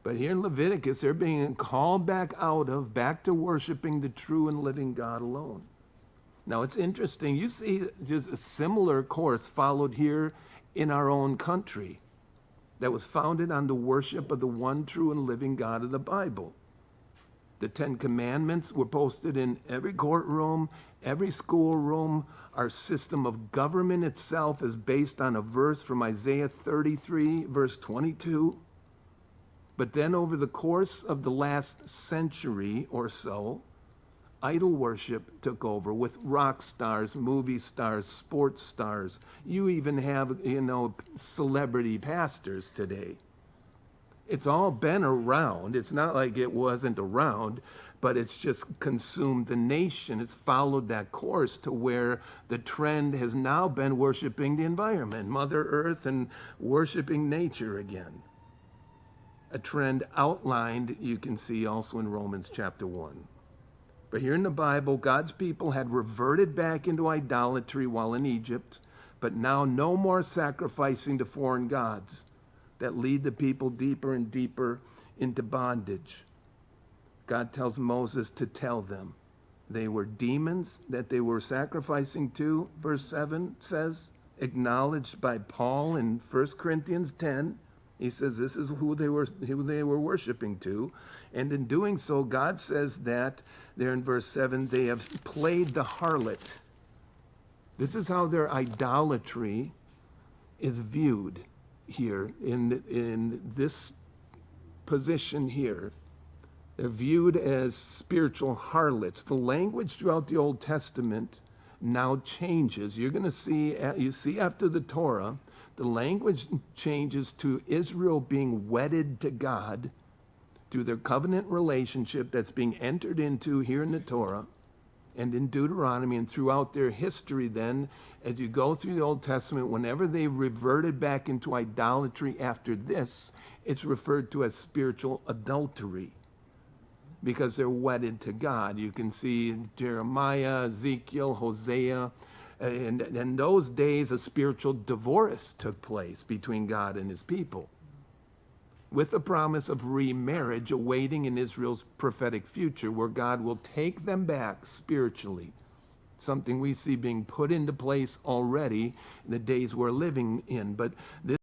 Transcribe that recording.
But here in Leviticus, they're being called back to worshiping the true and living God alone. Now, it's interesting. You see just a similar course followed here in our own country that was founded on the worship of the one true and living God of the Bible. The Ten Commandments were posted in every courtroom, every schoolroom. Our system of government itself is based on a verse from Isaiah 33, verse 22. But then over the course of the last century or so, idol worship took over with rock stars, movie stars, sports stars. You even have, celebrity pastors today. It's all been around. It's not like it wasn't around, but it's just consumed the nation. It's followed that course to where the trend has now been worshiping the environment, Mother Earth, and worshiping nature again. A trend outlined, you can see also in Romans chapter 1. But here in the Bible, God's people had reverted back into idolatry while in Egypt, but now no more sacrificing to foreign gods that lead the people deeper and deeper into bondage. God tells Moses to tell them they were demons that they were sacrificing to, verse 7 says, acknowledged by Paul in 1 Corinthians 10. He says this is who they were worshiping to. And in doing so, God says that there in verse 7, they have played the harlot. This is how their idolatry is viewed here in this position here. They're viewed as spiritual harlots. The language throughout the Old Testament now changes. You're going to see, you see after the Torah, the language changes to Israel being wedded to God through their covenant relationship that's being entered into here in the Torah and in Deuteronomy and throughout their history then, as you go through the Old Testament, whenever they reverted back into idolatry after this, it's referred to as spiritual adultery because they're wedded to God. You can see Jeremiah, Ezekiel, Hosea. And in those days, a spiritual divorce took place between God and his people, with the promise of remarriage awaiting in Israel's prophetic future, where God will take them back spiritually, something we see being put into place already in the days we're living in. But this